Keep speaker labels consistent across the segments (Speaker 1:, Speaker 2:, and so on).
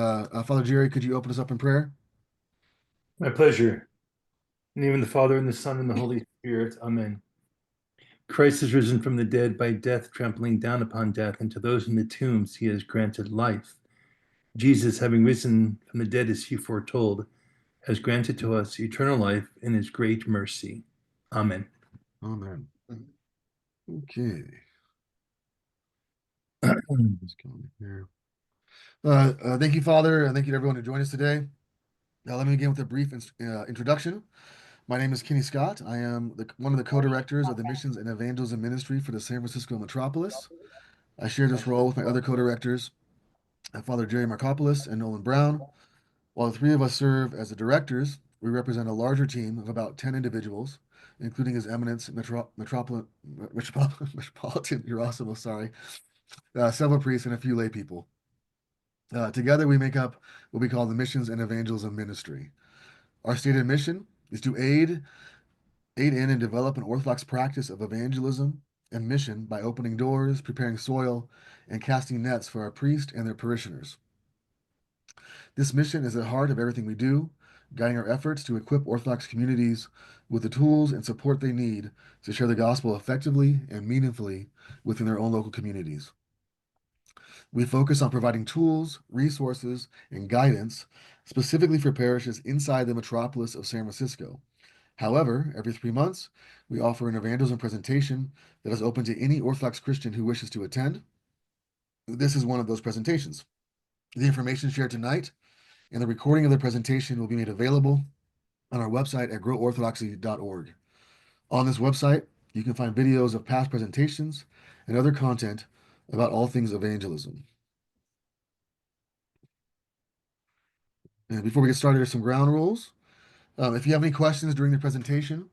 Speaker 1: Father Jerry, could you open us up in prayer?
Speaker 2: My pleasure. In the name of the Father, and the Son, and the Holy Spirit. Amen. Christ is risen from the dead by death, trampling down upon death, and to those in the tombs he has granted life. Jesus, having risen from the dead as he foretold, has granted to us eternal life in his great mercy. Amen.
Speaker 1: Amen. Okay. Let's go here. Thank you, Father, and thank you to everyone who joined us today. Now, let me begin with a brief introduction. My name is Kenny Scott. I am one of the co-directors of the Missions and Evangelism Ministry for the San Francisco metropolis. I share this role with my other co-directors, Father Jerry Markopoulos and Nolan Brown. While the three of us serve as the directors, we represent a larger team of about 10 individuals, including His Eminence Metropolitan Erasmus, several priests, and a few lay people. Together, we make up what we call the Missions and Evangelism Ministry. Our stated mission is to aid in and develop an orthodox practice of evangelism and mission by opening doors, preparing soil, and casting nets for our priests and their parishioners. This mission is at the heart of everything we do, guiding our efforts to equip Orthodox communities with the tools and support they need to share the gospel effectively and meaningfully within their own local communities. We focus on providing tools, resources, and guidance specifically for parishes inside the metropolis of San Francisco. However, every 3 months, we offer an evangelism presentation that is open to any Orthodox Christian who wishes to attend. This is one of those presentations. The information shared tonight and the recording of the presentation will be made available on our website at groworthodoxy.org. On this website, you can find videos of past presentations and other content about all things evangelism. And before we get started, there's some ground rules. If you have any questions during the presentation,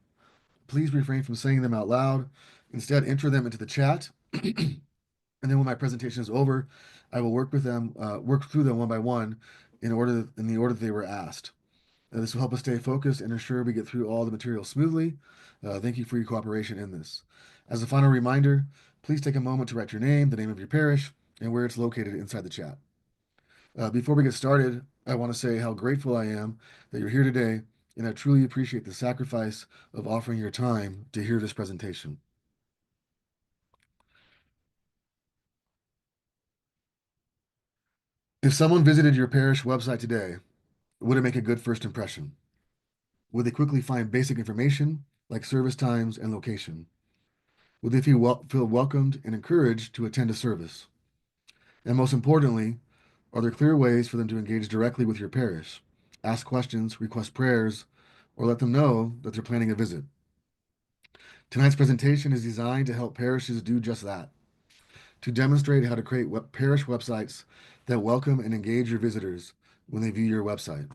Speaker 1: please refrain from saying them out loud. Instead, enter them into the chat. And then when my presentation is over, I will work through them one by one in the order that they were asked. This will help us stay focused and ensure we get through all the material smoothly. Thank you for your cooperation in this. As a final reminder, please take a moment to write your name, the name of your parish, and where it's located inside the chat. Before we get started, I want to say how grateful I am that you're here today, and I truly appreciate the sacrifice of offering your time to hear this presentation. If someone visited your parish website today, would it make a good first impression? Would they quickly find basic information like service times and location? Would they feel welcomed and encouraged to attend a service? And most importantly, are there clear ways for them to engage directly with your parish, ask questions, request prayers, or let them know that they're planning a visit? Tonight's presentation is designed to help parishes do just that, to demonstrate how to create parish websites that welcome and engage your visitors when they view your website.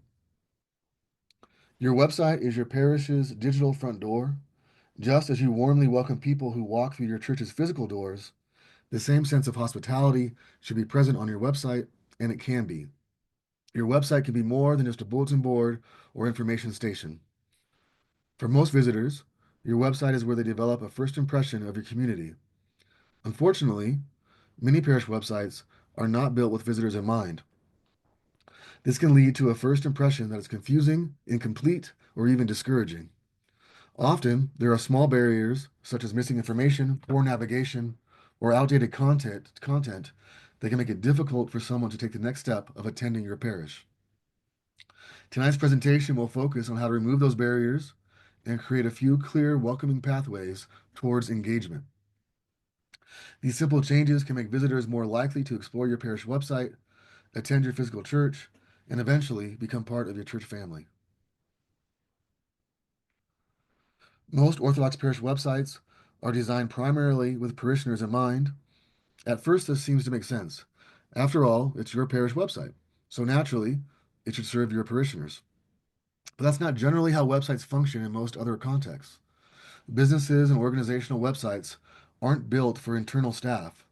Speaker 1: Your website is your parish's digital front door. Just as you warmly welcome people who walk through your church's physical doors, the same sense of hospitality should be present on your website, and it can be. Your website can be more than just a bulletin board or information station. For most visitors, your website is where they develop a first impression of your community. Unfortunately, many parish websites are not built with visitors in mind. This can lead to a first impression that is confusing, incomplete, or even discouraging. Often, there are small barriers, such as missing information, poor navigation, or outdated content that can make it difficult for someone to take the next step of attending your parish. Tonight's presentation will focus on how to remove those barriers and create a few clear, welcoming pathways towards engagement. These simple changes can make visitors more likely to explore your parish website, attend your physical church, and eventually become part of your church family. Most Orthodox parish websites are designed primarily with parishioners in mind. At first, this seems to make sense. After all, it's your parish website, so naturally, it should serve your parishioners. But that's not generally how websites function in most other contexts. Businesses and organizational websites aren't built for internal staff.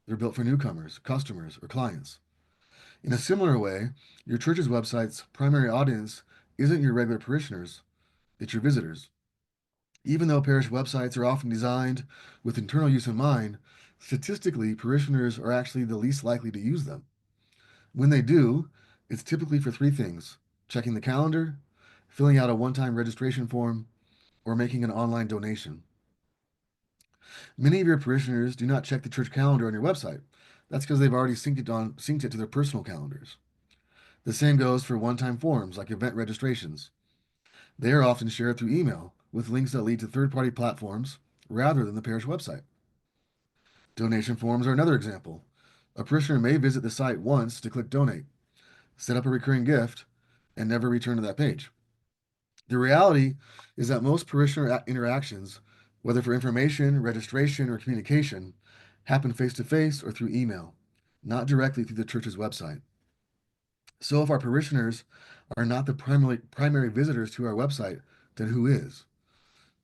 Speaker 1: They're built for newcomers, customers, or clients. In a similar way, your church's website's primary audience isn't your regular parishioners, it's your visitors. Even though parish websites are often designed with internal use in mind, statistically, parishioners are actually the least likely to use them. When they do, It's typically for three things: checking the calendar, filling out a one-time registration form, or making an online donation. Many of your parishioners do not check the church calendar on your website. That's because they've already synced it to their personal calendars. The same goes for one-time forms like event registrations. They are often shared through email with links that lead to third-party platforms rather than the parish website. Donation forms are another example. A parishioner may visit the site once to click donate, set up a recurring gift, and never return to that page. The reality is that most parishioner interactions, whether for information, registration, or communication, happen face to face or through email, not directly through the church's website. So if our parishioners are not the primary visitors to our website, then who is?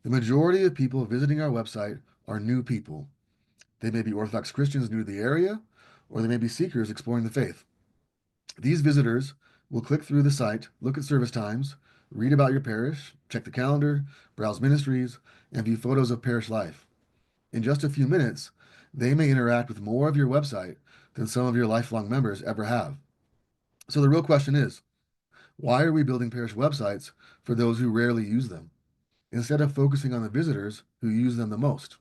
Speaker 1: The majority of people visiting our website are new people. They may be Orthodox Christians new to the area, or they may be seekers exploring the faith. These visitors will click through the site, look at service times, read about your parish, check the calendar, browse ministries, and view photos of parish life. In just a few minutes, they may interact with more of your website than some of your lifelong members ever have. So the real question is, why are we building parish websites for those who rarely use them, instead of focusing on the visitors who use them the most?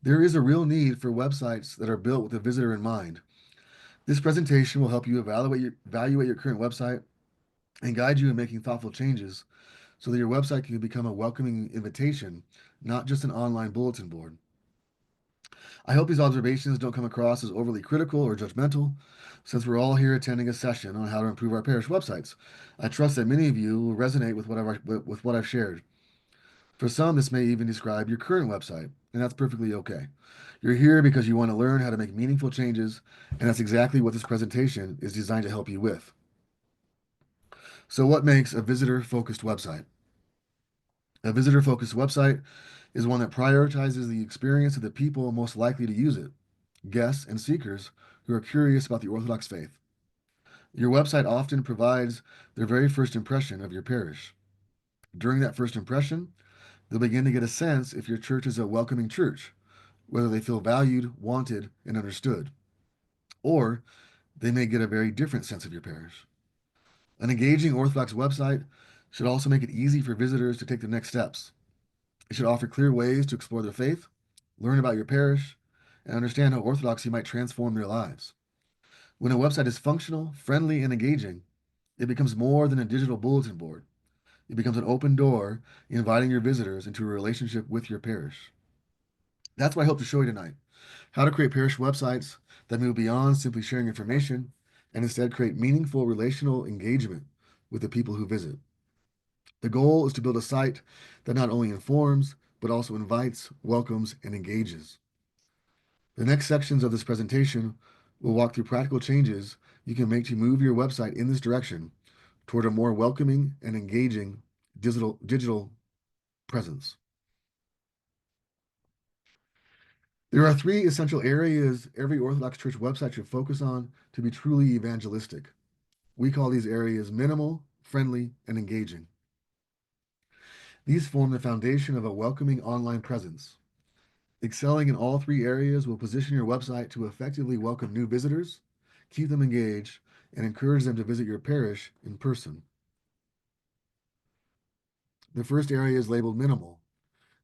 Speaker 1: There is a real need for websites that are built with the visitor in mind. This presentation will help you evaluate your current website and guide you in making thoughtful changes so that your website can become a welcoming invitation, not just an online bulletin board. I hope these observations don't come across as overly critical or judgmental, since we're all here attending a session on how to improve our parish websites. I trust that many of you will resonate with what I've shared. For some, this may even describe your current website, and that's perfectly okay. You're here because you want to learn how to make meaningful changes, and that's exactly what this presentation is designed to help you with. So, what makes a visitor focused website? A visitor focused website is one that prioritizes the experience of the people most likely to use it, guests and seekers who are curious about the Orthodox faith. Your website often provides their very first impression of your parish. During that first impression, they'll begin to get a sense if your church is a welcoming church, whether they feel valued, wanted, and understood, or they may get a very different sense of your parish. An engaging Orthodox website should also make it easy for visitors to take the next steps. It should offer clear ways to explore their faith, learn about your parish, and understand how Orthodoxy might transform their lives. When a website is functional, friendly, and engaging, it becomes more than a digital bulletin board. It becomes an open door, inviting your visitors into a relationship with your parish. That's what I hope to show you tonight: how to create parish websites that move beyond simply sharing information and instead create meaningful relational engagement with the people who visit. The goal is to build a site that not only informs, but also invites, welcomes, and engages. The next sections of this presentation will walk through practical changes you can make to move your website in this direction toward a more welcoming and engaging digital presence. There are three essential areas every Orthodox Church website should focus on to be truly evangelistic. We call these areas minimal, friendly, and engaging. These form the foundation of a welcoming online presence. Excelling in all three areas will position your website to effectively welcome new visitors, keep them engaged, and encourage them to visit your parish in person. The first area is labeled minimal.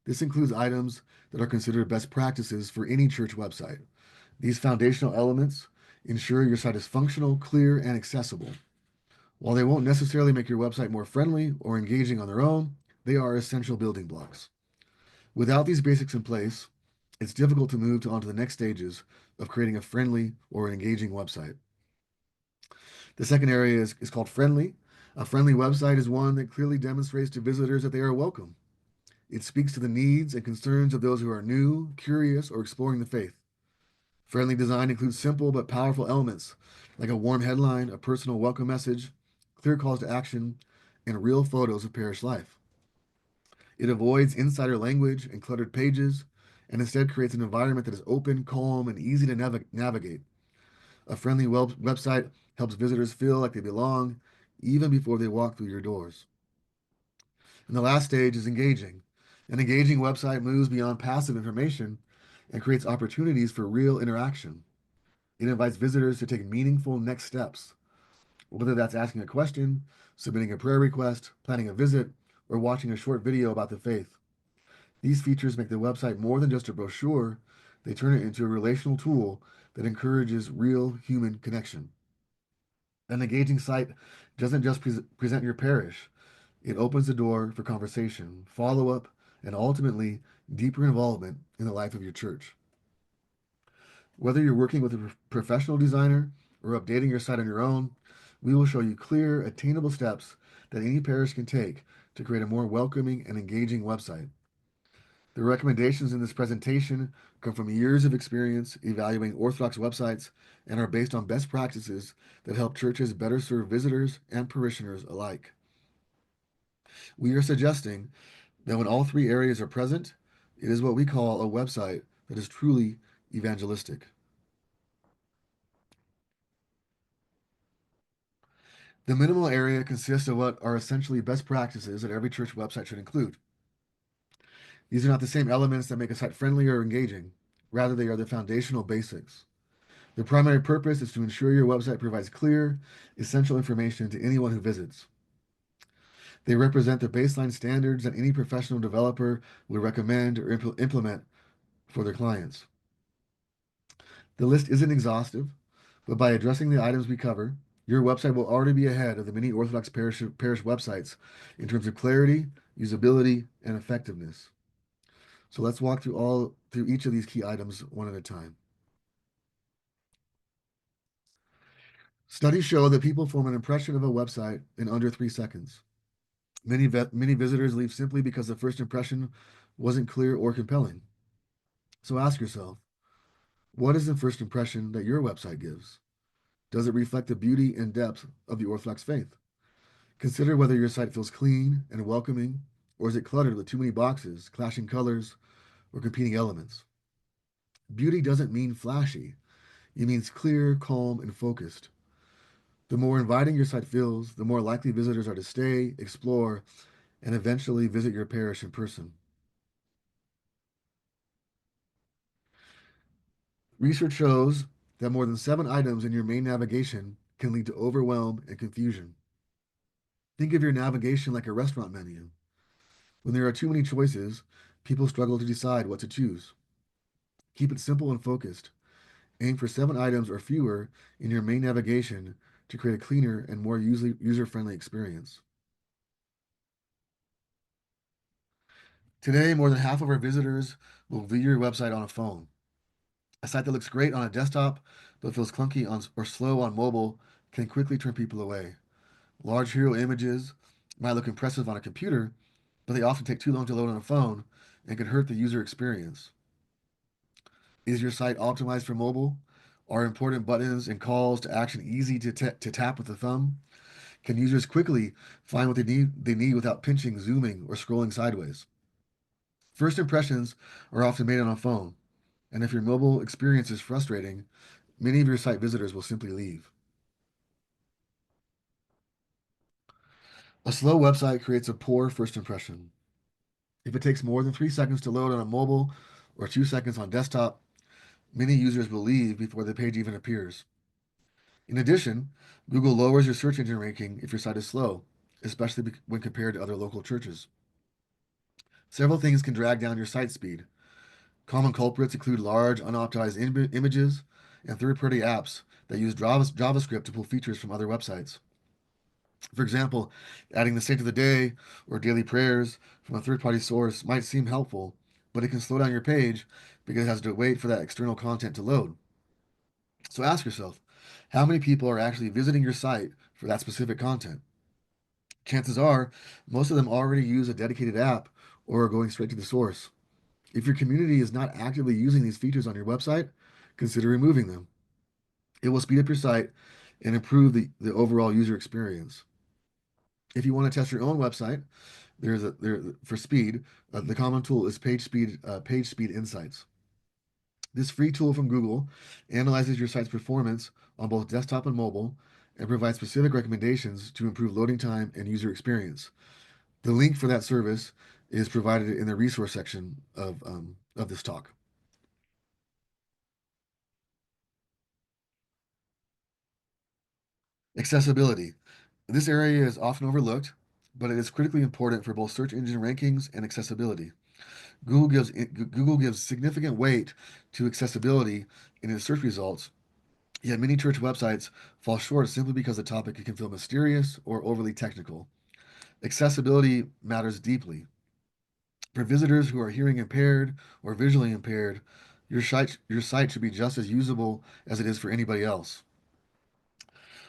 Speaker 1: This includes items that are considered best practices for any church website. These foundational elements ensure your site is functional, clear, and accessible. While they won't necessarily make your website more friendly or engaging on their own, they are essential building blocks. Without these basics in place, it's difficult to move on to the next stages of creating a friendly or engaging website. The second area is called friendly. A friendly website is one that clearly demonstrates to visitors that they are welcome. It speaks to the needs and concerns of those who are new, curious, or exploring the faith. Friendly design includes simple but powerful elements like a warm headline, a personal welcome message, clear calls to action, and real photos of parish life. It avoids insider language and cluttered pages and instead creates an environment that is open, calm, and easy to navigate. A friendly website helps visitors feel like they belong even before they walk through your doors. And the last stage is engaging. An engaging website moves beyond passive information and creates opportunities for real interaction. It invites visitors to take meaningful next steps. whether that's asking a question, submitting a prayer request, planning a visit, or watching a short video about the faith. These features make the website more than just a brochure, they turn it into a relational tool that encourages real human connection. An engaging site doesn't just present your parish, it opens the door for conversation, follow up, and ultimately deeper involvement in the life of your church. Whether you're working with a professional designer or updating your site on your own, we will show you clear, attainable steps that any parish can take to create a more welcoming and engaging website. The recommendations in this presentation come from years of experience evaluating Orthodox websites and are based on best practices that help churches better serve visitors and parishioners alike. We are suggesting that when all three areas are present, it is what we call a website that is truly evangelistic. The minimal area consists of what are essentially best practices that every church website should include. These are not the same elements that make a site friendly or engaging. Rather, they are the foundational basics. The primary purpose is to ensure your website provides clear, essential information to anyone who visits. They represent the baseline standards that any professional developer would recommend or implement for their clients. The list isn't exhaustive, but by addressing the items we cover, your website will already be ahead of the many Orthodox parish websites in terms of clarity, usability, and effectiveness. So let's walk through each of these key items one at a time. Studies show that people form an impression of a website in under 3 seconds. Many visitors leave simply because the first impression wasn't clear or compelling. So ask yourself, what is the first impression that your website gives? Does it reflect the beauty and depth of the Orthodox faith? Consider whether your site feels clean and welcoming, or is it cluttered with too many boxes, clashing colors, or competing elements? Beauty doesn't mean flashy. It means clear, calm, and focused. The more inviting your site feels, the more likely visitors are to stay, explore, and eventually visit your parish in person. Research shows that more than 7 items in your main navigation can lead to overwhelm and confusion. Think of your navigation like a restaurant menu. When there are too many choices, people struggle to decide what to choose. Keep it simple and focused. Aim for 7 items or fewer in your main navigation to create a cleaner and more user-friendly experience. Today, more than half of our visitors will view your website on a phone. A site that looks great on a desktop but feels clunky or slow on mobile can quickly turn people away. Large hero images might look impressive on a computer, but they often take too long to load on a phone and can hurt the user experience. Is your site optimized for mobile? Are important buttons and calls to action easy to tap with the thumb? Can users quickly find what they need without pinching, zooming, or scrolling sideways? First impressions are often made on a phone, and if your mobile experience is frustrating, many of your site visitors will simply leave. A slow website creates a poor first impression. If it takes more than 3 seconds to load on a mobile or 2 seconds on desktop, many users will leave before the page even appears. In addition, Google lowers your search engine ranking if your site is slow, especially when compared to other local churches. Several things can drag down your site speed. Common culprits include large, unoptimized images and third-party apps that use JavaScript to pull features from other websites. For example, adding the saint of the day or daily prayers from a third-party source might seem helpful, but it can slow down your page because it has to wait for that external content to load. So ask yourself, how many people are actually visiting your site for that specific content? Chances are most of them already use a dedicated app or are going straight to the source. If your community is not actively using these features on your website, consider removing them. It will speed up your site and improve the overall user experience. If you want to test your own website, for speed, the common tool is Page Speed Insights. This free tool from Google analyzes your site's performance on both desktop and mobile and provides specific recommendations to improve loading time and user experience. The link for that service is provided in the resource section of this talk. Accessibility. This area is often overlooked, but it is critically important for both search engine rankings and accessibility. Google gives significant weight to accessibility in its search results, yet many church websites fall short simply because the topic can feel mysterious or overly technical. Accessibility matters deeply. For visitors who are hearing impaired or visually impaired, your site should be just as usable as it is for anybody else.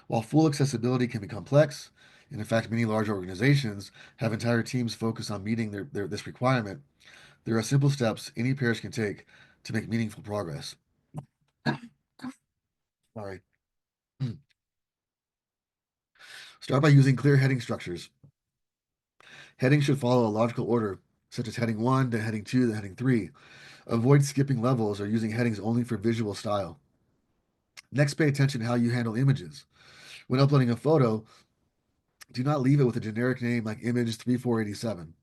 Speaker 1: While full accessibility can be complex, and in fact, many large organizations have entire teams focused on meeting this requirement, there are simple steps any parish can take to make meaningful progress. Sorry. Start by using clear heading structures. Headings should follow a logical order, such as heading 1, then heading 2, then heading 3. Avoid skipping levels or using headings only for visual style. Next, pay attention to how you handle images. When uploading a photo, do not leave it with a generic name like image 3487.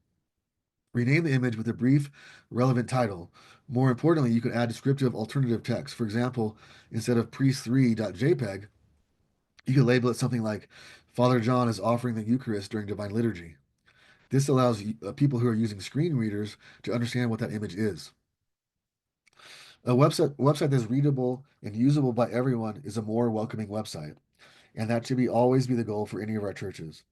Speaker 1: Rename the image with a brief, relevant title. More importantly, you can add descriptive alternative text. For example, instead of priest3.jpg, you can label it something like Father John is offering the Eucharist during Divine Liturgy. This allows people who are using screen readers to understand what that image is. A website that's readable and usable by everyone is a more welcoming website, and that should be always be the goal for any of our churches.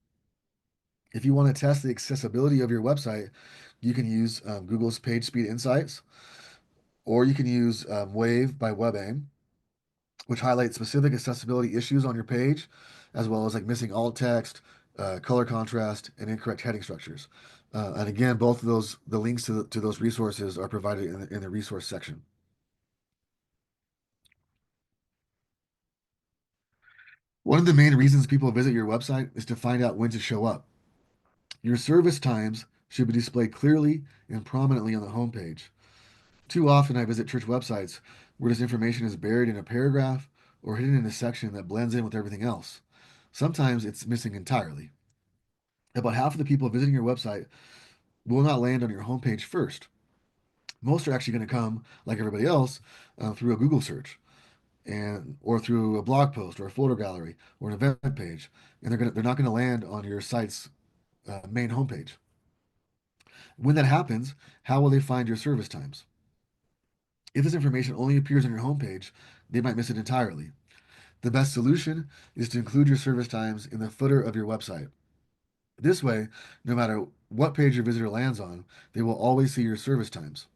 Speaker 1: If you want to test the accessibility of your website, you can use Google's PageSpeed Insights, or you can use Wave by WebAIM, which highlights specific accessibility issues on your page, as well as like missing alt text, color contrast, and incorrect heading structures. And again, both of those, the links to those resources are provided in the resource section. One of the main reasons people visit your website is to find out when to show up. Your service times should be displayed clearly and prominently on the homepage. Too often, I visit church websites where this information is buried in a paragraph or hidden in a section that blends in with everything else. Sometimes it's missing entirely. About half of the people visiting your website will not land on your homepage first. Most are actually going to come, like everybody else, through a Google search and or through a blog post or a photo gallery or an event page, and they're not going to land on your site's main homepage. When that happens, how will they find your service times? If this information only appears on your homepage, they might miss it entirely. The best solution is to include your service times in the footer of your website. This way, no matter what page your visitor lands on, they will always see your service times.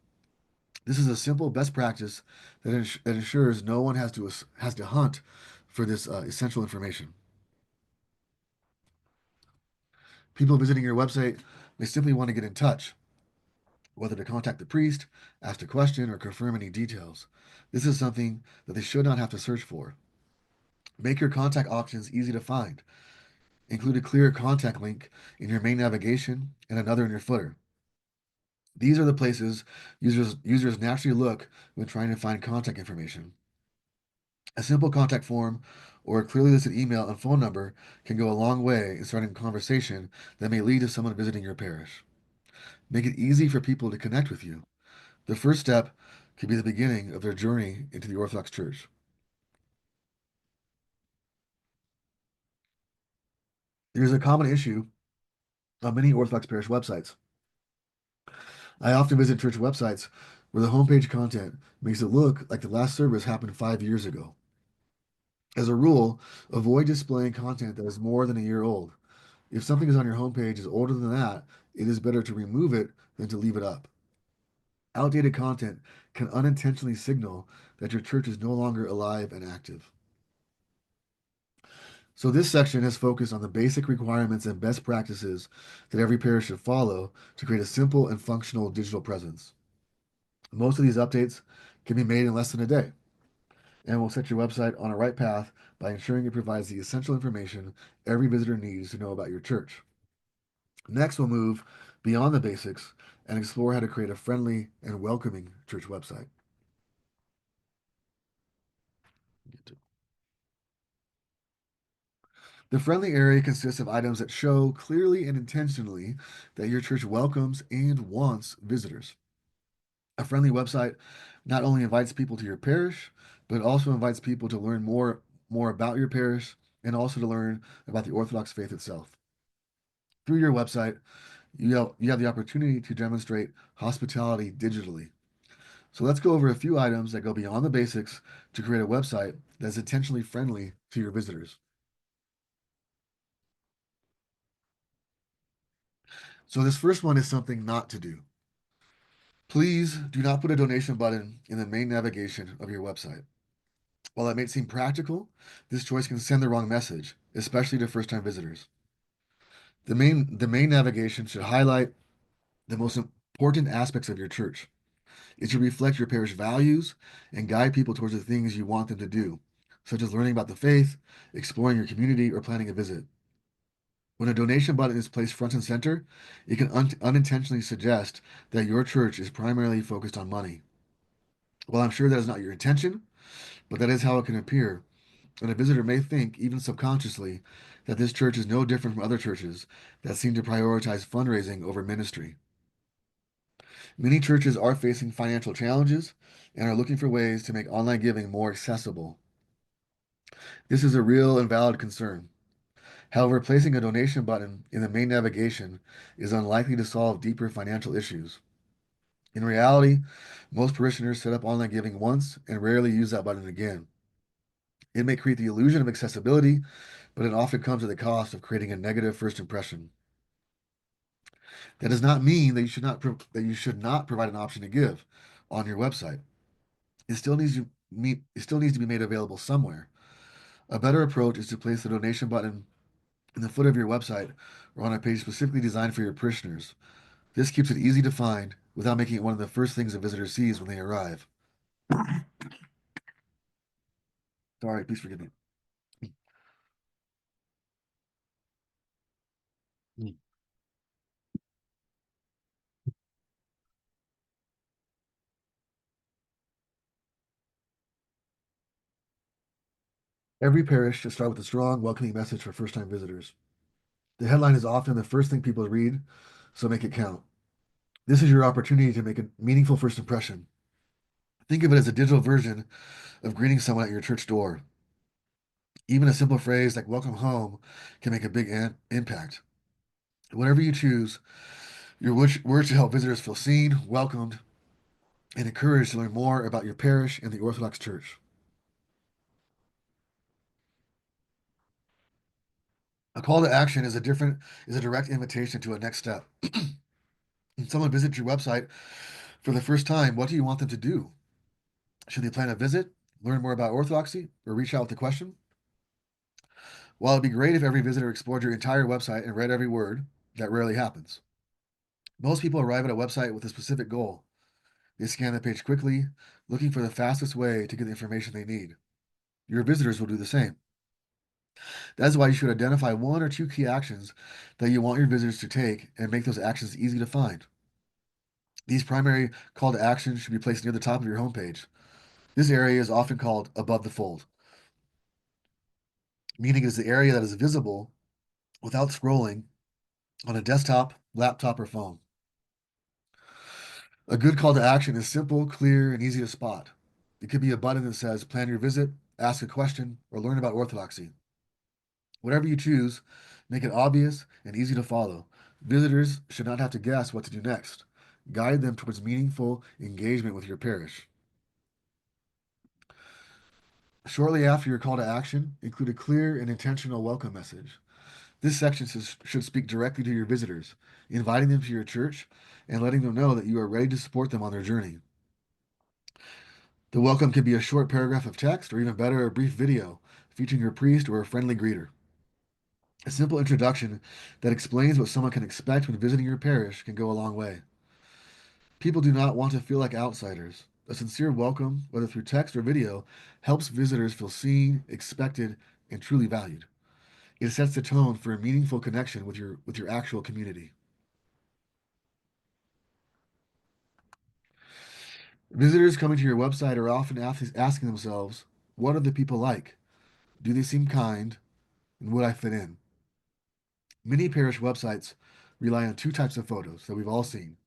Speaker 1: This is a simple best practice that ensures no one has to hunt for this essential information. People visiting your website may simply want to get in touch, whether to contact the priest, ask a question, or confirm any details. This is something that they should not have to search for. Make your contact options easy to find. Include a clear contact link in your main navigation and another in your footer. These are the places users naturally look when trying to find contact information. A simple contact form or a clearly listed email and phone number can go a long way in starting a conversation that may lead to someone visiting your parish. Make it easy for people to connect with you. The first step could be the beginning of their journey into the Orthodox Church. There's a common issue on many Orthodox parish websites. I often visit church websites where the homepage content makes it look like the last service happened 5 years ago. As a rule, avoid displaying content that is more than a year old. If something is on your homepage is older than that, it is better to remove it than to leave it up. Outdated content can unintentionally signal that your church is no longer alive and active. So, this section has focused on the basic requirements and best practices that every parish should follow to create a simple and functional digital presence. Most of these updates can be made in less than a day and will set your website on a right path by ensuring it provides the essential information every visitor needs to know about your church. Next, we'll move beyond the basics and explore how to create a friendly and welcoming church website. The friendly area consists of items that show clearly and intentionally that your church welcomes and wants visitors. A friendly website not only invites people to your parish, but also invites people to learn more about your parish and also to learn about the Orthodox faith itself. Through your website, you have the opportunity to demonstrate hospitality digitally. So let's go over a few items that go beyond the basics to create a website that's intentionally friendly to your visitors. So this first one is something not to do. Please do not put a donation button in the main navigation of your website. While that may seem practical, this choice can send the wrong message, especially to first-time visitors. The main navigation should highlight the most important aspects of your church. It should reflect your parish values and guide people towards the things you want them to do, such as learning about the faith, exploring your community, or planning a visit. When a donation button is placed front and center, it can unintentionally suggest that your church is primarily focused on money. Well, I'm sure that is not your intention, but that is how it can appear, and a visitor may think, even subconsciously, that this church is no different from other churches that seem to prioritize fundraising over ministry. Many churches are facing financial challenges and are looking for ways to make online giving more accessible. This is a real and valid concern. However, placing a donation button in the main navigation is unlikely to solve deeper financial issues. In reality, most parishioners set up online giving once and rarely use that button again. It may create the illusion of accessibility, but it often comes at the cost of creating a negative first impression. That does not mean that you should not provide an option to give on your website. It still needs to be made available somewhere. A better approach is to place the donation button in the foot of your website or on a page specifically designed for your parishioners. This keeps it easy to find without making it one of the first things a visitor sees when they arrive. Sorry, please forgive me. Every parish should start with a strong, welcoming message for first-time visitors. The headline is often the first thing people read, so make it count. This is your opportunity to make a meaningful first impression. Think of it as a digital version of greeting someone at your church door. Even a simple phrase like welcome home can make a big impact. Whatever you choose, your words should help visitors feel seen, welcomed, and encouraged to learn more about your parish and the Orthodox Church. A call to action is a direct invitation to a next step. When someone visits your website for the first time, what do you want them to do? Should they plan a visit, learn more about Orthodoxy, or reach out with a question? While it'd be great if every visitor explored your entire website and read every word, that rarely happens. Most people arrive at a website with a specific goal. They scan the page quickly, looking for the fastest way to get the information they need. Your visitors will do the same. That's why you should identify one or two key actions that you want your visitors to take and make those actions easy to find. These primary call to action should be placed near the top of your homepage. This area is often called above the fold, meaning it is the area that is visible without scrolling on a desktop, laptop, or phone. A good call to action is simple, clear, and easy to spot. It could be a button that says plan your visit, ask a question, or learn about Orthodoxy. Whatever you choose, make it obvious and easy to follow. Visitors should not have to guess what to do next. Guide them towards meaningful engagement with your parish. Shortly after your call to action, include a clear and intentional welcome message. This section should speak directly to your visitors, inviting them to your church and letting them know that you are ready to support them on their journey. The welcome can be a short paragraph of text, or even better, a brief video featuring your priest or a friendly greeter. A simple introduction that explains what someone can expect when visiting your parish can go a long way. People do not want to feel like outsiders. A sincere welcome, whether through text or video, helps visitors feel seen, expected, and truly valued. It sets the tone for a meaningful connection with your actual community. Visitors coming to your website are often asking themselves, what are the people like? Do they seem kind? And would I fit in? Many parish websites rely on two types of photos that we've all seen: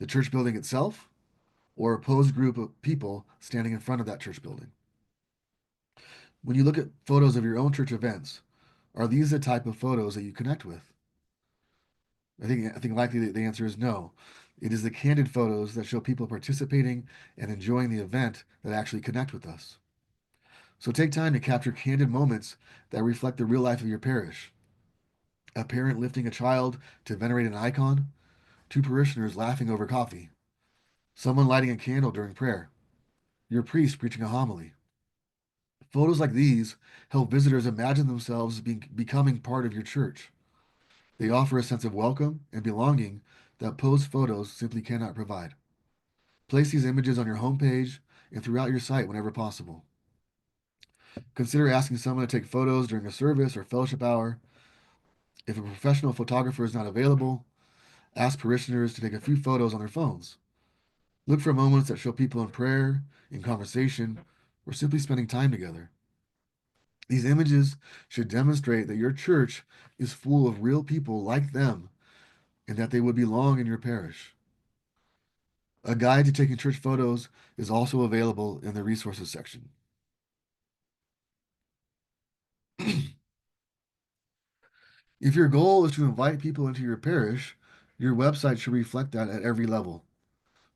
Speaker 1: the church building itself, or a posed group of people standing in front of that church building. When you look at photos of your own church events, are these the type of photos that you connect with? I think likely the answer is no. It is the candid photos that show people participating and enjoying the event that actually connect with us. So take time to capture candid moments that reflect the real life of your parish. A parent lifting a child to venerate an icon, two parishioners laughing over coffee, someone lighting a candle during prayer, your priest preaching a homily. Photos like these help visitors imagine themselves becoming part of your church. They offer a sense of welcome and belonging that posed photos simply cannot provide. Place these images on your homepage and throughout your site whenever possible. Consider asking someone to take photos during a service or fellowship hour. If a professional photographer is not available, ask parishioners to take a few photos on their phones. Look for moments that show people in prayer, in conversation, or simply spending time together. These images should demonstrate that your church is full of real people like them and that they would belong in your parish. A guide to taking church photos is also available in the resources section. If your goal is to invite people into your parish, your website should reflect that at every level,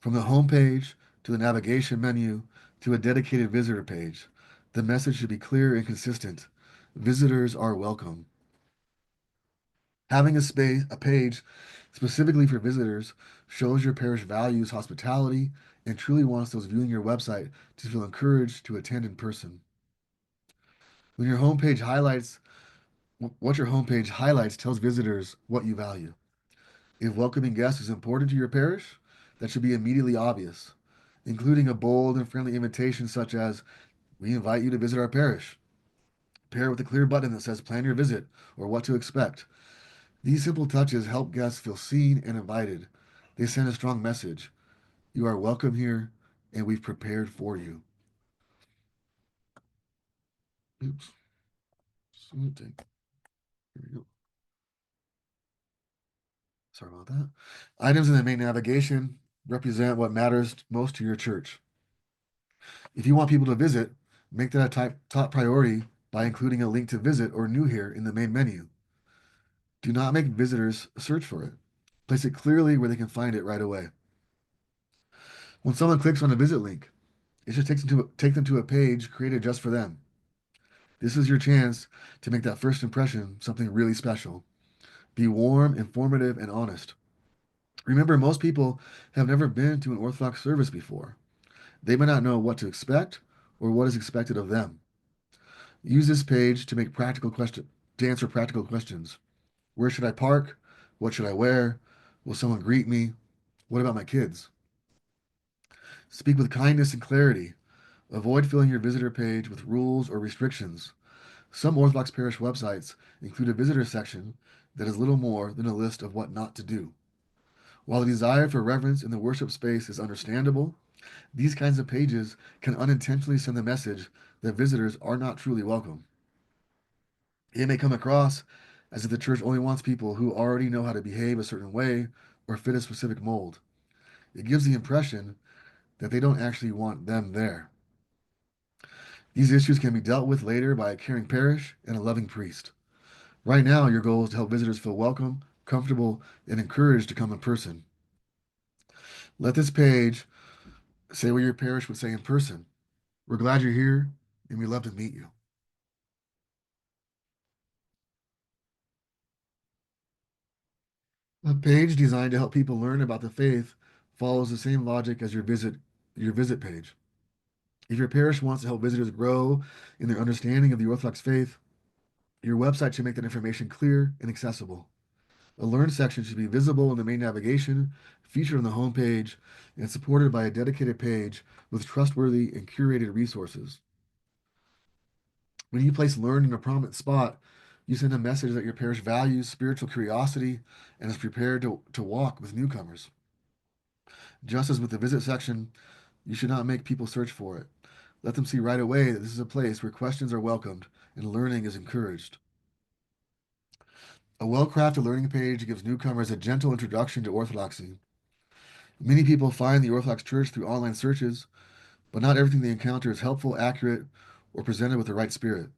Speaker 1: from the homepage to the navigation menu to a dedicated visitor page. The message should be clear and consistent. Visitors are welcome. Having a page specifically for visitors shows your parish values hospitality and truly wants those viewing your website to feel encouraged to attend in person. When your homepage highlights what your homepage highlights tells visitors what you value. If welcoming guests is important to your parish, that should be immediately obvious, including a bold and friendly invitation such as, "We invite you to visit our parish." Pair it with a clear button that says "Plan your visit" or "What to expect." These simple touches help guests feel seen and invited. They send a strong message. You are welcome here, and we've prepared for you. Oops. Here we go. Sorry about that. Items in the main navigation represent what matters most to your church. If you want people to visit, make that a top priority by including a link to visit or new here in the main menu. Do not make visitors search for it. Place it clearly where they can find it right away. When someone clicks on a visit link, it should take them to a page created just for them. This is your chance to make that first impression something really special. Be warm, informative, and honest. Remember, most people have never been to an Orthodox service before. They may not know what to expect or what is expected of them. Use this page to answer practical questions. Where should I park? What should I wear? Will someone greet me? What about my kids? Speak with kindness and clarity. Avoid filling your visitor page with rules or restrictions. Some Orthodox parish websites include a visitor section that is little more than a list of what not to do. While the desire for reverence in the worship space is understandable, these kinds of pages can unintentionally send the message that visitors are not truly welcome. It may come across as if the church only wants people who already know how to behave a certain way or fit a specific mold. It gives the impression that they don't actually want them there. These issues can be dealt with later by a caring parish and a loving priest. Right now, your goal is to help visitors feel welcome, comfortable, and encouraged to come in person. Let this page say what your parish would say in person. We're glad you're here, and we'd love to meet you. A page designed to help people learn about the faith follows the same logic as your visit page. If your parish wants to help visitors grow in their understanding of the Orthodox faith, your website should make that information clear and accessible. A Learn section should be visible in the main navigation, featured on the homepage, and supported by a dedicated page with trustworthy and curated resources. When you place Learn in a prominent spot, you send a message that your parish values spiritual curiosity and is prepared to walk with newcomers. Just as with the visit section, you should not make people search for it. Let them see right away that this is a place where questions are welcomed and learning is encouraged. A well-crafted learning page gives newcomers a gentle introduction to Orthodoxy. Many people find the Orthodox Church through online searches, but not everything they encounter is helpful, accurate, or presented with the right spirit.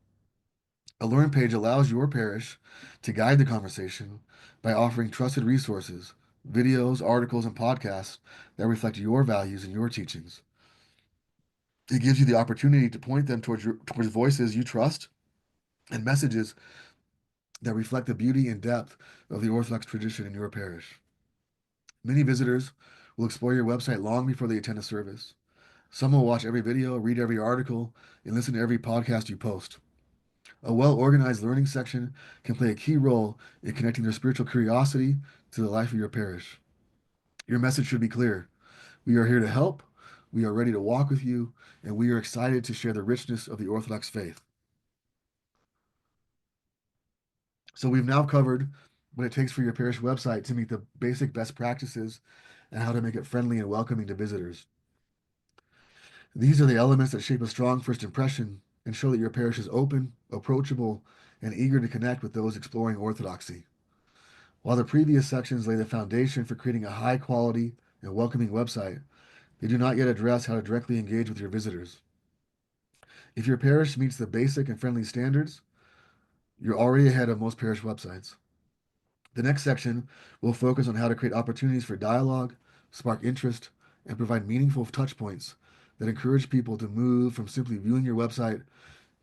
Speaker 1: A learn page allows your parish to guide the conversation by offering trusted resources, videos, articles, and podcasts that reflect your values and your teachings. It gives you the opportunity to point them towards voices you trust and messages that reflect the beauty and depth of the Orthodox tradition in your parish. Many visitors will explore your website long before they attend a service. Some will watch every video, read every article, and listen to every podcast you post. A well organized learning section can play a key role in connecting their spiritual curiosity to the life of your parish. Your message should be clear. We are here to help, we are ready to walk with you, and we are excited to share the richness of the Orthodox faith. So, we've now covered what it takes for your parish website to meet the basic best practices and how to make it friendly and welcoming to visitors. These are the elements that shape a strong first impression and show that your parish is open, approachable, and eager to connect with those exploring Orthodoxy. While the previous sections lay the foundation for creating a high quality and welcoming website, they do not yet address how to directly engage with your visitors. If your parish meets the basic and friendly standards, you're already ahead of most parish websites. The next section will focus on how to create opportunities for dialogue, spark interest, and provide meaningful touch points that encourage people to move from simply viewing your website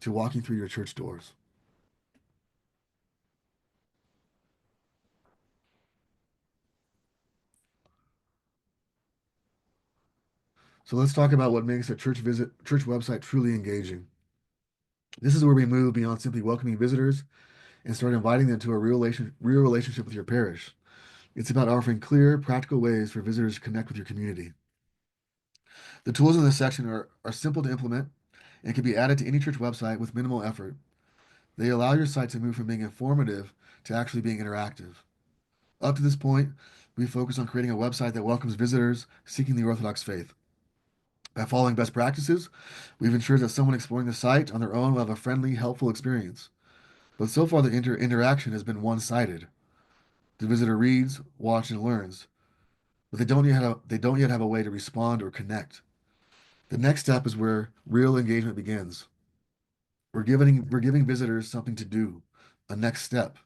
Speaker 1: to walking through your church doors. So let's talk about what makes a church website truly engaging. This is where we move beyond simply welcoming visitors and start inviting them to a real relationship with your parish. It's about offering clear, practical ways for visitors to connect with your community. The tools in this section are simple to implement and can be added to any church website with minimal effort. They allow your site to move from being informative to actually being interactive. Up to this point, we focus on creating a website that welcomes visitors seeking the Orthodox faith. By following best practices, we've ensured that someone exploring the site on their own will have a friendly, helpful experience. But so far, the interaction has been one-sided. The visitor reads, watches, and learns, but they don't yet have a way to respond or connect. The next step is where real engagement begins. We're giving visitors something to do, a next step,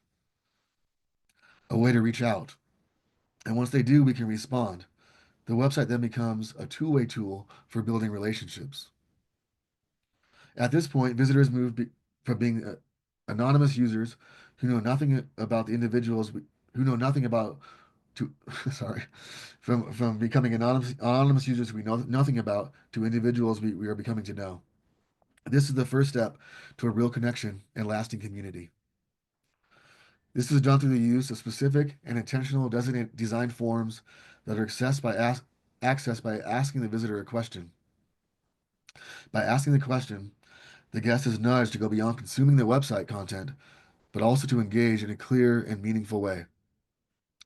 Speaker 1: a way to reach out. And once they do, we can respond. The website then becomes a two-way tool for building relationships. At this point, visitors from being anonymous users who know nothing about the individuals who know nothing about to sorry from becoming anonymous users who we know nothing about to individuals we are becoming to know. This is the first step to a real connection and lasting community. This is done through the use of specific and intentional designated design forms that are accessed by asking the visitor a question. By asking the question, the guest is nudged to go beyond consuming the website content, but also to engage in a clear and meaningful way.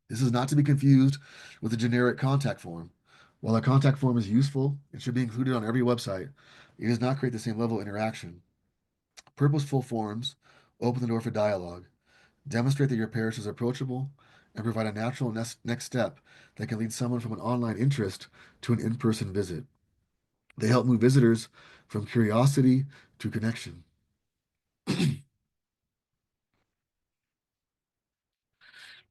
Speaker 1: This is not to be confused with a generic contact form. While a contact form is useful and should be included on every website, it does not create the same level of interaction. Purposeful forms open the door for dialogue, demonstrate that your parish is approachable, and provide a natural next step that can lead someone from an online interest to an in-person visit. They help move visitors from curiosity to connection.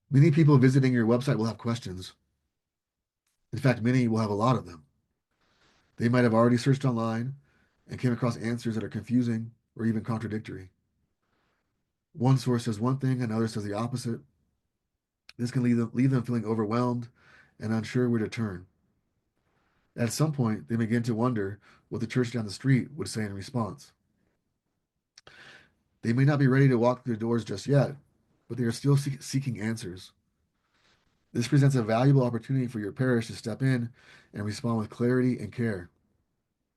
Speaker 1: Many people visiting your website will have questions. In fact, many will have a lot of them. They might have already searched online and came across answers that are confusing or even contradictory. One source says one thing, another says the opposite. This can leave them feeling overwhelmed and unsure where to turn. At some point, they begin to wonder what the church down the street would say in response. They may not be ready to walk through the doors just yet, but they are still seeking answers. This presents a valuable opportunity for your parish to step in and respond with clarity and care.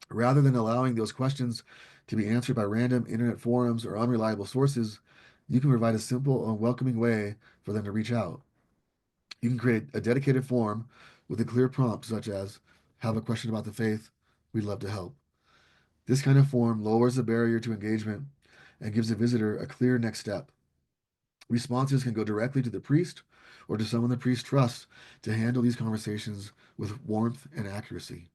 Speaker 1: Rather than allowing those questions to be answered by random internet forums or unreliable sources, you can provide a simple and welcoming way for them to reach out. You can create a dedicated form with a clear prompt such as, "Have a question about the faith? We'd love to help." This kind of form lowers the barrier to engagement and gives the visitor a clear next step. Responses can go directly to the priest or to someone the priest trusts to handle these conversations with warmth and accuracy.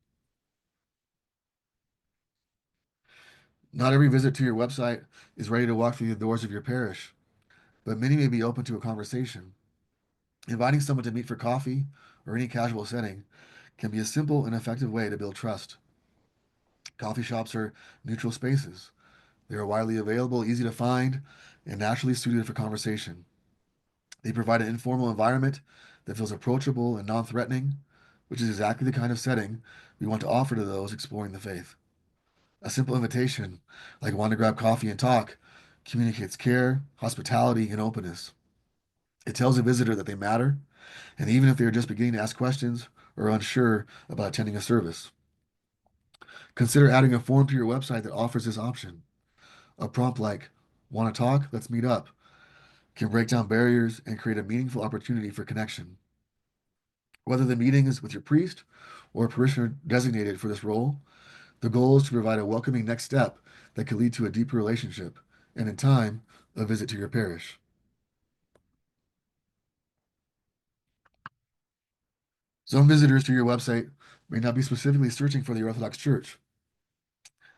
Speaker 1: Not every visit to your website is ready to walk through the doors of your parish, but many may be open to a conversation. Inviting someone to meet for coffee or any casual setting can be a simple and effective way to build trust. Coffee shops are neutral spaces. They are widely available, easy to find, and naturally suited for conversation. They provide an informal environment that feels approachable and non threatening, which is exactly the kind of setting we want to offer to those exploring the faith. A simple invitation, like want to grab coffee and talk, communicates care, hospitality, and openness. It tells a visitor that they matter, and even if they are just beginning to ask questions or unsure about attending a service, consider adding a form to your website that offers this option. A prompt like, want to talk? Let's meet up, can break down barriers and create a meaningful opportunity for connection. Whether the meeting is with your priest or a parishioner designated for this role, the goal is to provide a welcoming next step that could lead to a deeper relationship and, in time, a visit to your parish. Some visitors to your website may not be specifically searching for the Orthodox Church.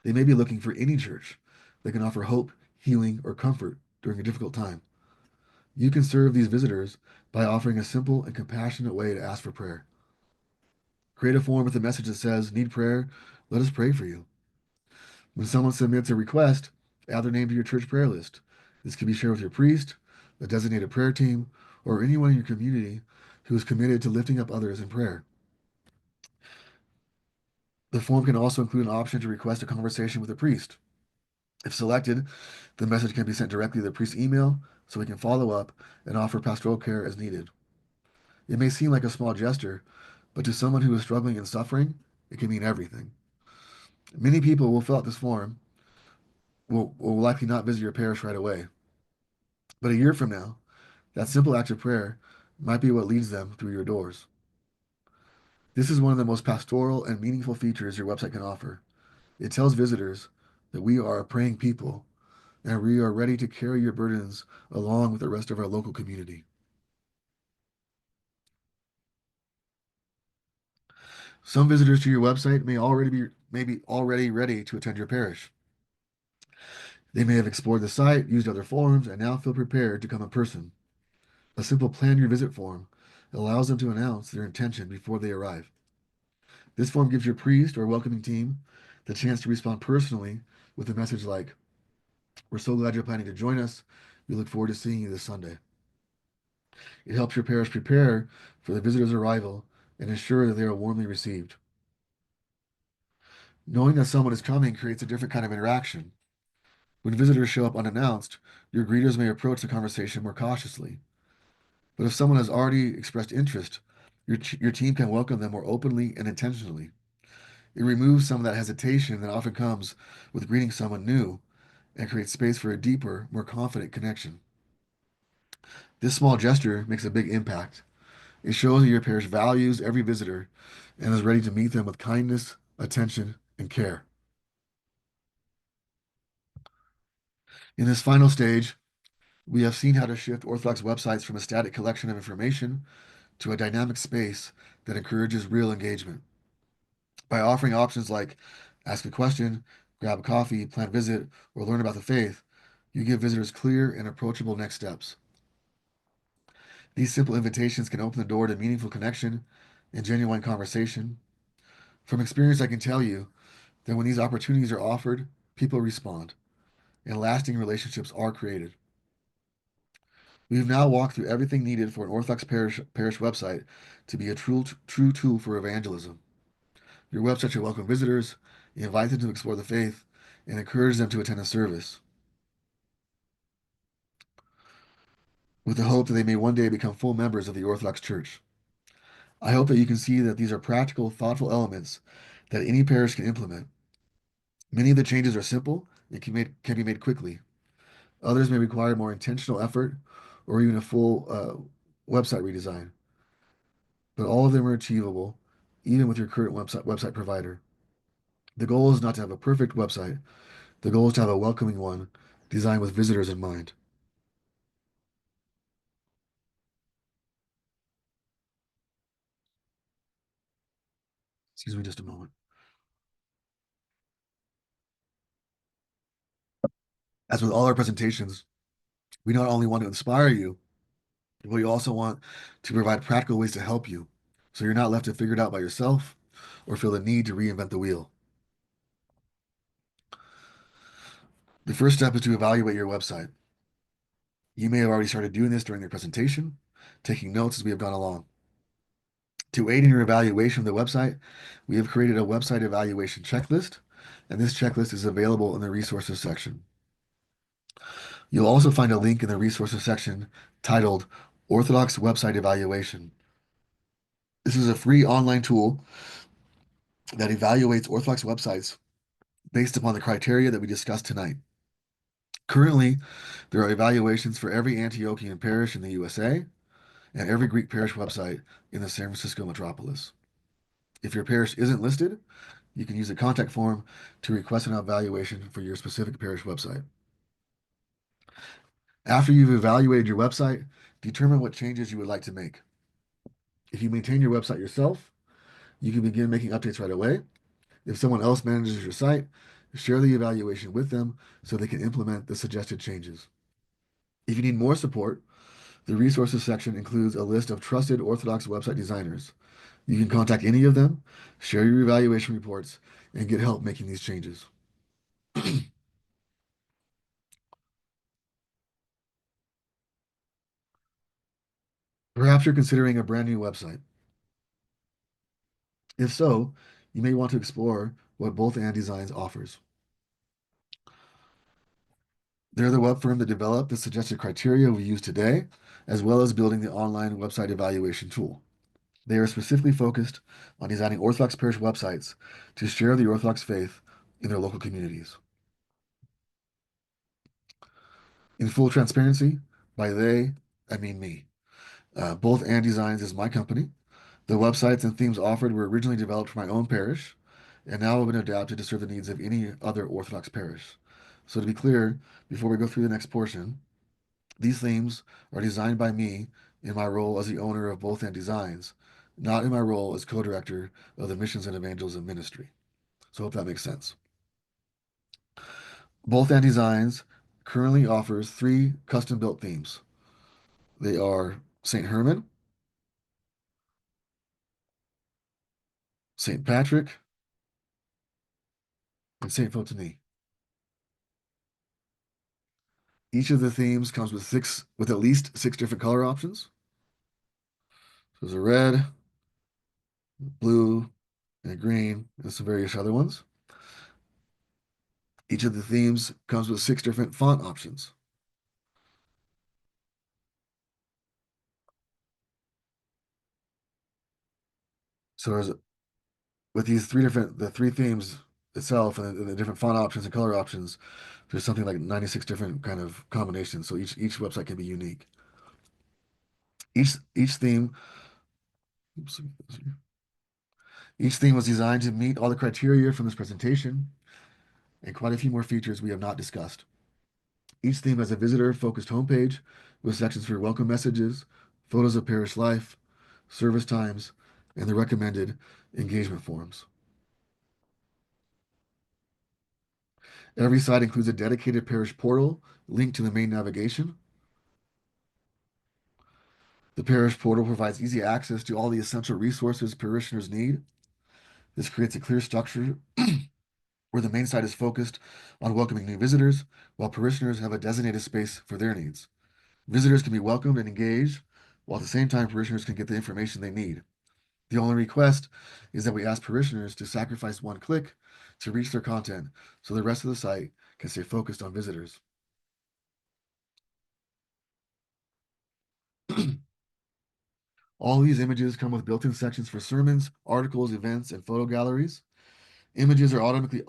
Speaker 1: They may be looking for any church that can offer hope, healing, or comfort during a difficult time. You can serve these visitors by offering a simple and compassionate way to ask for prayer. Create a form with a message that says, "Need prayer? Let us pray for you." When someone submits a request, add their name to your church prayer list. This can be shared with your priest, a designated prayer team, or anyone in your community who is committed to lifting up others in prayer. The form can also include an option to request a conversation with a priest. If selected, the message can be sent directly to the priest's email so he can follow up and offer pastoral care as needed. It may seem like a small gesture, but to someone who is struggling and suffering, it can mean everything. Many people will fill out this form, will likely not visit your parish right away. But a year from now, that simple act of prayer might be what leads them through your doors. This is one of the most pastoral and meaningful features your website can offer. It tells visitors that we are a praying people and we are ready to carry your burdens along with the rest of our local community. Some visitors to your website may be already ready to attend your parish. They may have explored the site, used other forums, and now feel prepared to come in person. A simple plan your visit form allows them to announce their intention before they arrive. This form gives your priest or welcoming team the chance to respond personally with a message like, "We're so glad you're planning to join us. We look forward to seeing you this Sunday." It helps your parish prepare for the visitor's arrival and ensure that they are warmly received. Knowing that someone is coming creates a different kind of interaction. When visitors show up unannounced, your greeters may approach the conversation more cautiously. But if someone has already expressed interest, your team can welcome them more openly and intentionally. It removes some of that hesitation that often comes with greeting someone new and creates space for a deeper, more confident connection. This small gesture makes a big impact. It shows that your parish values every visitor and is ready to meet them with kindness, attention, and care. In this final stage, we have seen how to shift Orthodox websites from a static collection of information to a dynamic space that encourages real engagement. By offering options like ask a question, grab a coffee, plan a visit, or learn about the faith, you give visitors clear and approachable next steps. These simple invitations can open the door to meaningful connection and genuine conversation. From experience, I can tell you that when these opportunities are offered, people respond, and lasting relationships are created. We have now walked through everything needed for an Orthodox parish website to be a true tool for evangelism. Your website should welcome visitors, invite them to explore the faith, and encourage them to attend a service, with the hope that they may one day become full members of the Orthodox Church. I hope that you can see that these are practical, thoughtful elements that any parish can implement. Many of the changes are simple and can be made quickly. Others may require more intentional effort or even a full website redesign. But all of them are achievable, even with your current website provider. The goal is not to have a perfect website. The goal is to have a welcoming one designed with visitors in mind. Excuse me just a moment. As with all our presentations, we not only want to inspire you, but we also want to provide practical ways to help you so you're not left to figure it out by yourself or feel the need to reinvent the wheel. The first step is to evaluate your website. You may have already started doing this during the presentation, taking notes as we have gone along. To aid in your evaluation of the website, we have created a website evaluation checklist, and this checklist is available in the resources section. You'll also find a link in the resources section titled Orthodox Website Evaluation. This is a free online tool that evaluates Orthodox websites based upon the criteria that we discussed tonight. Currently, there are evaluations for every Antiochian parish in the USA and every Greek parish website in the San Francisco metropolis. If your parish isn't listed, you can use a contact form to request an evaluation for your specific parish website. After you've evaluated your website, determine what changes you would like to make. If you maintain your website yourself, you can begin making updates right away. If someone else manages your site, share the evaluation with them so they can implement the suggested changes. If you need more support, the resources section includes a list of trusted Orthodox website designers. You can contact any of them, share your evaluation reports, and get help making these changes. Perhaps you're considering a brand new website. If so, you may want to explore what Both And Designs offers. They're the web firm that developed the suggested criteria we use today, as well as building the online website evaluation tool. They are specifically focused on designing Orthodox parish websites to share the Orthodox faith in their local communities. In full transparency, by they, I mean me. Both And Designs is my company. The websites and themes offered were originally developed for my own parish and now have been adapted to serve the needs of any other Orthodox parish. So, to be clear, before we go through the next portion, these themes are designed by me in my role as the owner of Both And Designs, not in my role as co-director of the Missions and Evangelism Ministry. So, I hope that makes sense. Both And Designs currently offers 3 custom-built themes. They are St. Herman, St. Patrick, and St. Photony. Each of the themes comes with at least 6 different color options. So there's a red, blue, and a green, and some various other ones. Each of the themes comes with 6 different font options. So there's with the 3 themes itself and the different font options and color options, there's something like 96 different kind of combinations. So each website can be unique. Each theme, oops, each theme was designed to meet all the criteria from this presentation and quite a few more features we have not discussed. Each theme has a visitor-focused homepage with sections for welcome messages, photos of parish life, service times, and the recommended engagement forms. Every site includes a dedicated parish portal linked to the main navigation. The parish portal provides easy access to all the essential resources parishioners need. This creates a clear structure where the main site is focused on welcoming new visitors, while parishioners have a designated space for their needs. Visitors can be welcomed and engaged, while at the same time parishioners can get the information they need. The only request is that we ask parishioners to sacrifice one click to reach their content so the rest of the site can stay focused on visitors. All these images come with built-in sections for sermons, articles, events, and photo galleries. Images are automatically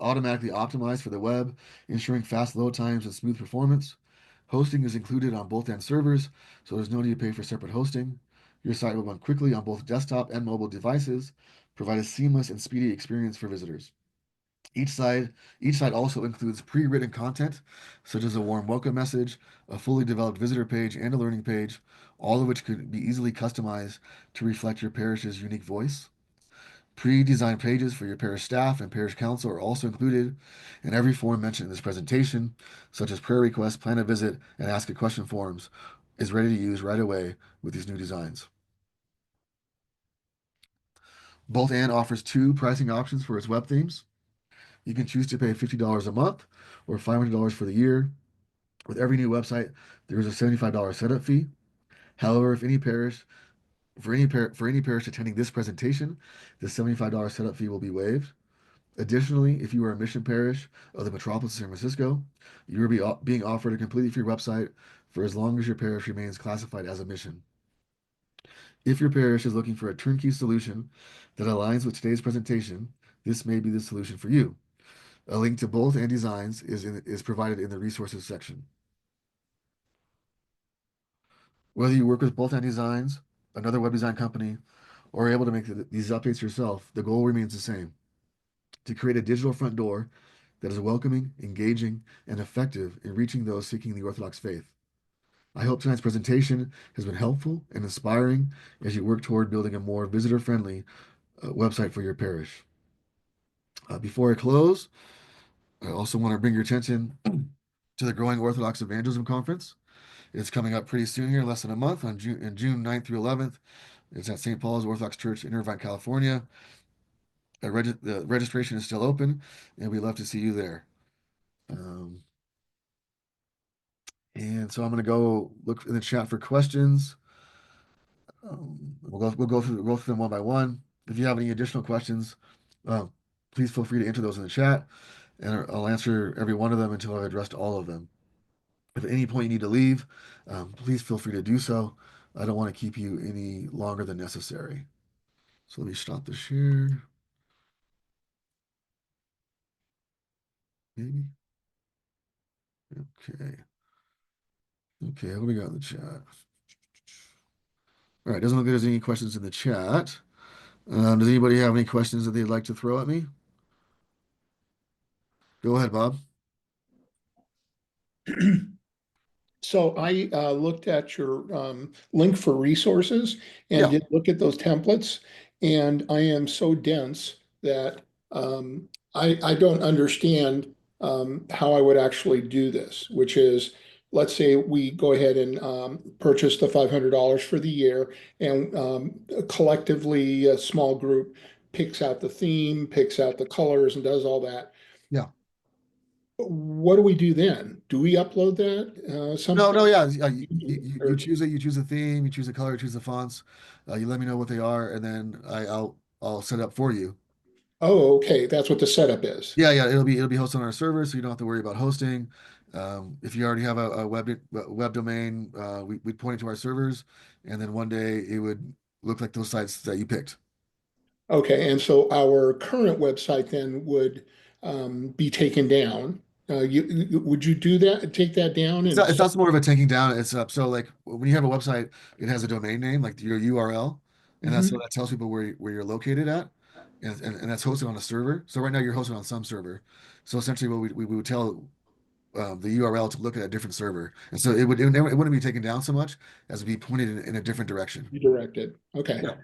Speaker 1: optimized for the web, ensuring fast load times and smooth performance. Hosting is included on both end servers, so there's no need to pay for separate hosting. Your site will run quickly on both desktop and mobile devices, provide a seamless and speedy experience for visitors. Each site, each site also includes pre-written content, such as a warm welcome message, a fully developed visitor page, and a learning page, all of which could be easily customized to reflect your parish's unique voice. Pre-designed pages for your parish staff and parish council are also included in every form mentioned in this presentation, such as prayer requests, plan a visit, and ask a question forms, is ready to use right away with these new designs. Both and offers two pricing options for its web themes. You can choose to pay $50 a month or $500 for the year. With every new website, there is a $75 setup fee. However, if any parish for any parish attending this presentation, the $75 setup fee will be waived. Additionally, if you are a mission parish of the metropolis of San Francisco, you will being offered a completely free website for as long as your parish remains classified as a mission. If your parish is looking for a turnkey solution that aligns with today's presentation, this may be the solution for you. A link to both and designs is provided in the resources section. Whether you work with both and designs, another web design company, or are able to make these updates yourself, the goal remains the same: to create a digital front door that is welcoming, engaging, and effective in reaching those seeking the Orthodox faith. I hope tonight's presentation has been helpful and inspiring as you work toward building a more visitor-friendly website for your parish. Before I close, I also want to bring your attention to the Growing Orthodox Evangelism Conference. It's coming up pretty soon here, less than a month, on June 9th through 11th. It's at St. Paul's Orthodox Church in Irvine, California. The registration is still open, and we'd love to see you there. Um, and so I'm going to go look in the chat for questions. We'll go through them one by one. If you have any additional questions, uh, please feel free to enter those in the chat, and I'll answer every one of them until I've addressed all of them. If at any point you need to leave, please feel free to do so. I don't want to keep you any longer than necessary. So let me stop the share. Maybe. Okay. Okay, what do we got in the chat? All right, doesn't look like there's any questions in the chat. Does anybody have any questions that they'd like to throw at me? Go ahead, Bob.
Speaker 3: So I looked at your link for resources and
Speaker 1: Yeah.
Speaker 3: did look at those templates, and I am so dense that I don't understand how I would actually do this, which is, let's say we go ahead and purchase the $500 for the year, and collectively a small group picks out the theme, picks out the colors, and does all that.
Speaker 1: Yeah.
Speaker 3: What do we do then? Do we upload that
Speaker 1: No,
Speaker 3: someplace?
Speaker 1: no, yeah. You
Speaker 3: Or,
Speaker 1: choose it, you choose the theme, you choose the color, you choose the fonts. You let me know what they are, and then I'll set it up for you.
Speaker 3: oh, okay, that's what the setup is.
Speaker 1: Yeah, yeah, it'll be hosted on our server, so you don't have to worry about hosting. If you already have a web domain, we'd point it to our servers, and then one day it would look like those sites that you picked.
Speaker 3: Okay, and so our current website then would be taken down. Would you do that, take that down
Speaker 1: It's
Speaker 3: and
Speaker 1: not, it's not more of a taking down. It's up. So like when you have a website, it has a domain name, like your URL, and that's so
Speaker 3: Mhm.
Speaker 1: that tells people where you're located at, and that's hosted on a server. So right now you're hosted on some server. So essentially, what we would tell the URL to look at a different server, and so it wouldn't be taken down so much as it'd be pointed in a different direction.
Speaker 3: You directed. Okay,
Speaker 1: Yeah.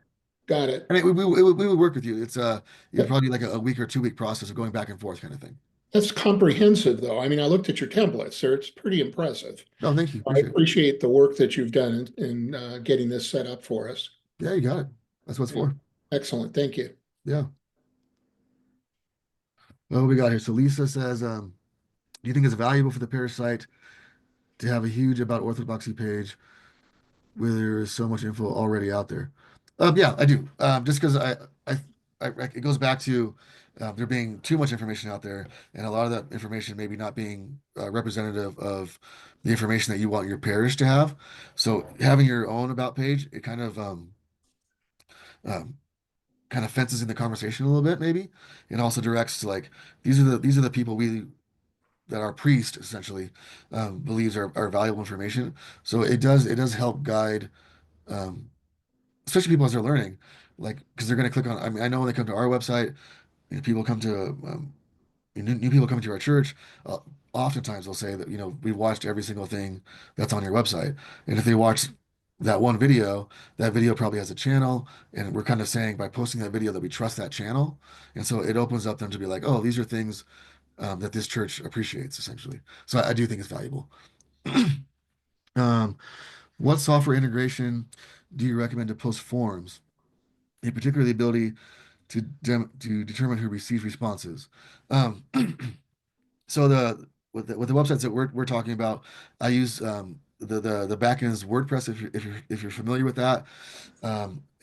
Speaker 3: got it.
Speaker 1: I mean, we would work with you. It's
Speaker 3: That-
Speaker 1: probably like a week or 2 week process of going back and forth kind of thing.
Speaker 3: That's comprehensive, though. I mean, I looked at your templates, sir. It's pretty impressive.
Speaker 1: No, thank you.
Speaker 3: I
Speaker 1: Appreciate it.
Speaker 3: appreciate the work that you've done in getting this set up for us.
Speaker 1: Yeah, you got it. That's what it's
Speaker 3: Yeah.
Speaker 1: for.
Speaker 3: Excellent. Thank you.
Speaker 1: Yeah. Well, what we got here? So Lisa says, do you think it's valuable for the parish site to have a huge about orthodoxy page where there is so much info already out there? Yeah, I do. Just because it goes back to there being too much information out there, and a lot of that information maybe not being representative of the information that you want your parish to have. So having your own about page, it um, kind of fences in the conversation a little bit, maybe, and also directs to like these are the people we that our priest essentially believes are valuable information. So it does help guide, um, especially people as they're learning, like because they're going to click on. I mean, I know when they come to our website, people come to new people coming to our church. Uh, Oftentimes they'll say that we've watched every single thing that's on your website, and if they watch that one video, that video probably has a channel, and we're kind of saying by posting that video that we trust that channel, and so it opens up them to be like, oh, these are things that this church appreciates, essentially. So I do think it's valuable. Um, what software integration do you recommend to post forms, in particular the ability to determine who receives responses? Um, so with the websites that we're talking about, I use the backend is WordPress if you're familiar with that.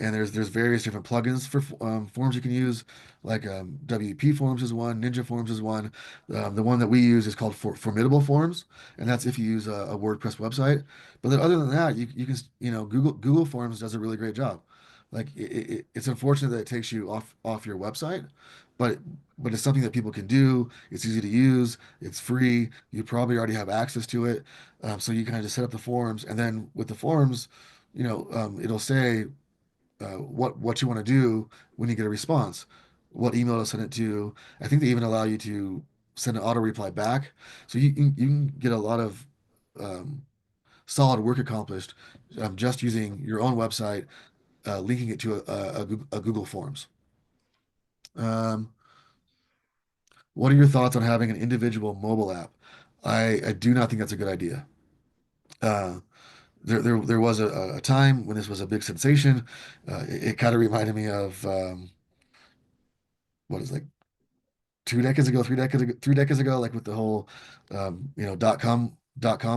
Speaker 1: And there's various different plugins for forms you can use, like WP Forms is one, Ninja Forms is one. The one that we use is called Formidable Forms, and that's if you use a WordPress website. But then other than that, you can Google Forms does a really great job. Like it's unfortunate that it takes you off your website, but but it's something that people can do. It's easy to use. It's free. You probably already have access to it, so you kind of just set up the forms, and then with the forms, it'll say what you want to do when you get a response, what email to send it to. I think they even allow you to send an auto reply back, so you can get a lot of um, solid work accomplished just using your own website, linking it to a Google Forms. Um, what are your thoughts on having an individual mobile app? I do not think that's a good idea. Uh, there was a time when this was a big sensation. It kind of reminded me of what is it, like 2 decades ago, 3 decades ago, like with the whole dot com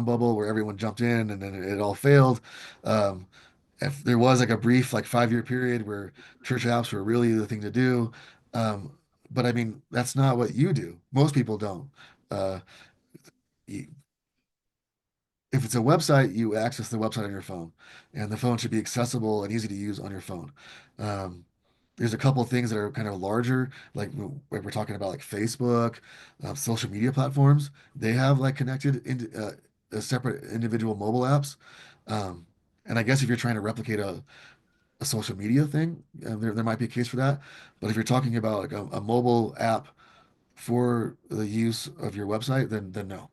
Speaker 1: bubble where everyone jumped in and then it all failed. Um, if there was like a brief like 5 year period where church apps were really the thing to do, um, but I mean that's not what you do. Most people don't. Uh, you, if it's a website, you access the website on your phone, and the phone should be accessible and easy to use on your phone. Um, there's a couple of things that are kind of larger, like when we're talking about like Facebook, social media platforms. They have like connected into separate individual mobile apps. Um, and I guess if you're trying to replicate a social media thing, there might be a case for that. But if you're talking about like a mobile app for the use of your website, then no.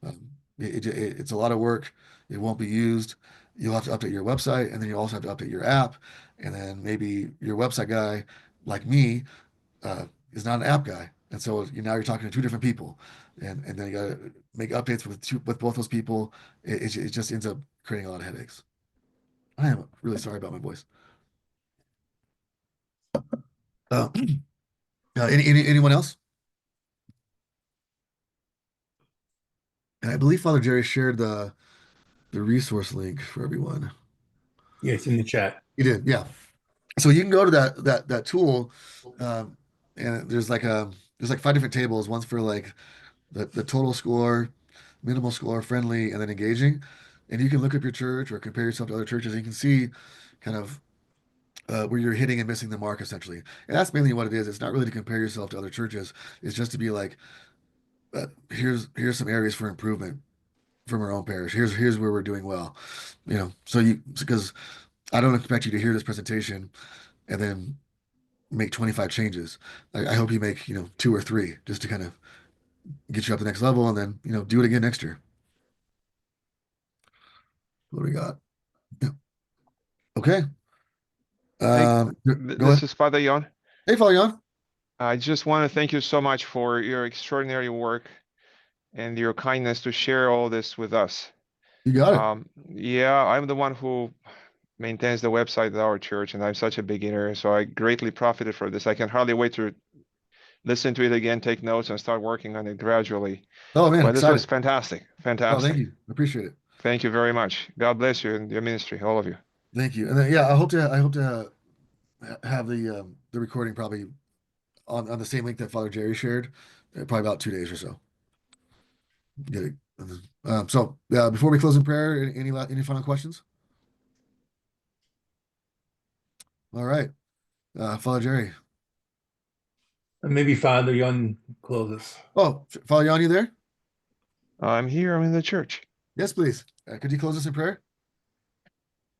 Speaker 1: Um, it's a lot of work. It won't be used. You'll have to update your website, and then you also have to update your app, and then maybe your website guy, like me, is not an app guy, and so now you're talking to two different people, and then you got to make updates with both those people. It just ends up creating a lot of headaches. I am really sorry about my voice. Uh, anyone else? And I believe Father Jerry shared the resource link for everyone.
Speaker 2: Yeah, it's in the chat.
Speaker 1: He did, yeah. So you can go to that tool, um, and there's like 5 different tables. One's for like the total score, minimal score, friendly, and then engaging. And you can look up your church or compare yourself to other churches. And you can see kind of where you're hitting and missing the mark, essentially. And that's mainly what it is. It's not really to compare yourself to other churches. It's just to be like, here's some areas for improvement from our own parish. Here's where we're doing well. So because I don't expect you to hear this presentation and then make 25 changes. I hope you make, 2 or 3 just to kind of get you up the next level and then, do it again next year. What do we got? Yeah. Okay.
Speaker 4: Hey,
Speaker 1: Go
Speaker 4: this
Speaker 1: ahead.
Speaker 4: is Father Jan.
Speaker 1: Hey, Falion.
Speaker 4: I just want to thank you so much for your extraordinary work and your kindness to share all this with us.
Speaker 1: You got it.
Speaker 4: Yeah, I'm the one who maintains the website at our church, and I'm such a beginner, so I greatly profited from this. I can hardly wait to listen to it again, take notes, and start working on it gradually.
Speaker 1: Oh man,
Speaker 4: But this was
Speaker 1: excited.
Speaker 4: fantastic.
Speaker 1: Oh, thank
Speaker 4: Fantastic.
Speaker 1: you. Appreciate it.
Speaker 4: Thank you very much. God bless you and your ministry, all of you.
Speaker 1: Thank you. And then, yeah, I hope to have the recording probably on the same link that Father Jerry shared, probably about 2 days or so. Get it. So before we close in prayer, any final questions? All right. Father Jerry.
Speaker 2: And maybe Father Young closes.
Speaker 1: Oh, Father Jan, you there?
Speaker 4: I'm here, I'm in the church.
Speaker 1: Yes, please. Could you close us in prayer?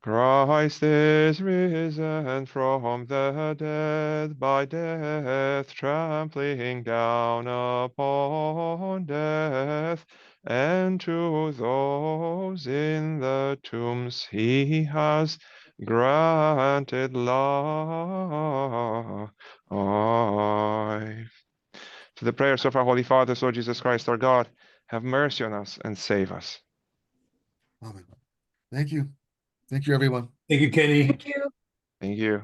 Speaker 4: Christ is risen from the dead, by death trampling down upon death, and to those in the tombs he has granted life. To the prayers of our Holy Father, Lord Jesus Christ, our God, have mercy on us and save us.
Speaker 1: Amen. Thank you. Thank you, everyone.
Speaker 2: Thank you, Kenny.
Speaker 5: Thank you.
Speaker 4: Thank you.